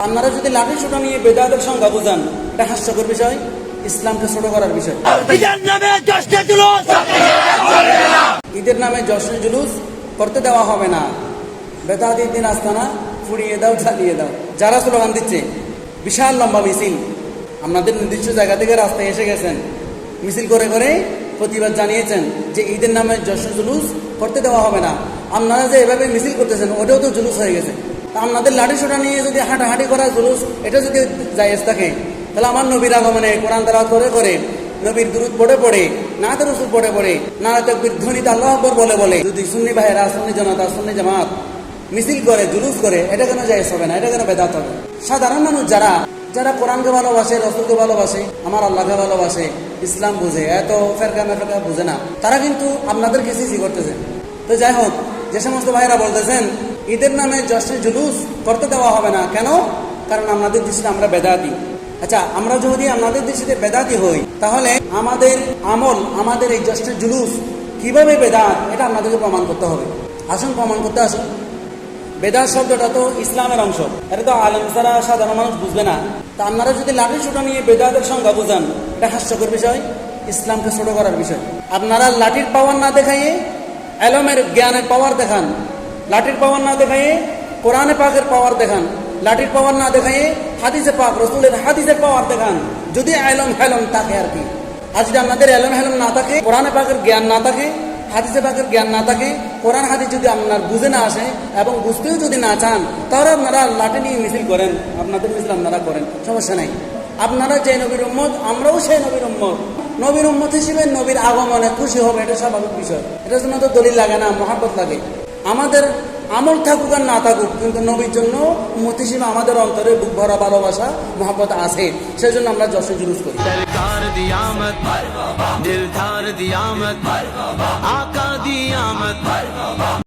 আপনারা যদি লাঠি ছোটা নিয়ে বেদাতের সংজ্ঞা বুঝান, এটা হাস্যকর বিষয়, ইসলামকে ছোট করার বিষয়। ঈদের নামে জশ্নে জুলুস করতে দেওয়া হবে না। বেদাত ঈদের আস্তানা ফুরিয়ে দাও, জ্বালিয়ে দাও। যারা স্লোগান দিচ্ছে বিশাল লম্বা মিছিল, আপনাদের নির্দিষ্ট জায়গা থেকে রাস্তায় এসে গেছেন, মিছিল করে করে প্রতিবাদ জানিয়েছেন যে ঈদের নামে জশ্নে জুলুস করতে দেওয়া হবে না। আপনারা যে এভাবে মিছিল করতেছেন ওটাও তো জুলুস হয়ে গেছে। আপনাদের লাঠি সোটা নিয়ে যদি হাঁটাহাঁটি করা জুলুস এটা যদি জায়েজ থাকে, তাহলে আমার নবীর আগমনে কোরআন তেলাওয়াত করে করে, নবীর দুরূদ পড়ে পড়ে, নাতে রাসূল পড়ে পড়ে, নারে তাকবীর ধ্বনিতে আল্লাহু আকবার বলে বলে যদি সুন্নি ভাইয়েরা, সুন্নি জনতা, সুন্নি জামাত মিছিল করে, জুলুস করে, এটা কেন জায়েজ হবে না? এটা কেন বেদাত হবে? সাধারণ মানুষ যারা যারা কোরআনকে ভালোবাসে, রাসূলকে ভালোবাসে, আমার আল্লাহকে ভালোবাসে, ইসলাম বুঝে, এত ফেরকা মেফেরকা বুঝে না, তারা কিন্তু আপনাদের কিছু করতেছে। তো যাই হোক, যে সমস্ত ভাইরা বলতেছেন ঈদের নামে জশ্নে জুলুস করতে দেওয়া হবে না, কেন? কারণ আমাদের দৃষ্টিতে আমরা বেদাতি। আচ্ছা, আমরা যদি আমাদের দৃষ্টিতে বেদাতি হই, তাহলে আমাদের আমল, আমাদের এই জশ্নে জুলুস কিভাবে বেদাত, এটা আপনাদেরকে প্রমাণ করতে হবে। আসুন প্রমাণ করতে আসুন। বেদাত শব্দটা তো ইসলামের অংশ, এটা তো আলেম ছাড়া সাধারণ মানুষ বুঝবে না। তা আপনারা যদি লাঠি ছোটা নিয়ে বেদাতের সংজ্ঞা বুঝান, এটা হাস্যকর বিষয়, ইসলামকে ছোট করার বিষয়। আপনারা লাঠির পাওয়ার না দেখাইয়ে এলমের জ্ঞানের পাওয়ার দেখান, লাঠির পাওয়ার না দেখাইয়ে কোরআনে পাকের পাওয়ার দেখান, লাঠির পাওয়ার না দেখাইয়ে হাদিসে পাক, রসুলের হাদিসের পাওয়ার দেখান, যদি এলম হেলম থাকে আর কি। আর যদি আপনাদের এলম হেলম না থাকে, কোরআনে পাকের জ্ঞান না থাকে, হাদিসে পাকের জ্ঞান না থাকে, কোরআন হাদিস যদি আপনার বুঝে না আসে এবং বুঝতেও যদি না চান, তাহলে আপনারা লাঠি নিয়ে মিছিল করেন, আপনাদের মিছিল আপনারা করেন, সমস্যা নাই। আপনারা যে নবীর উম্মত, আমরাও সেই নবীর উম্মত। নবীর উম্মত হিসেবে নবীর আগমনে খুশি হবে, এটা স্বাভাবিক বিষয়। এটার জন্য তো দলিল লাগে না, মহাব্বত লাগে। আমাদের আমল থাকুক আর না থাকুক, কিন্তু নবীর জন্য উম্মত হিসেবে আমাদের অন্তরে বুক ভরা ভালোবাসা, মহাব্বত আছে, সেই জন্য আমরা জশ্নে জুলুস করি। सरकार दी आमद, दिलदार दी आमद, आका दी आमद।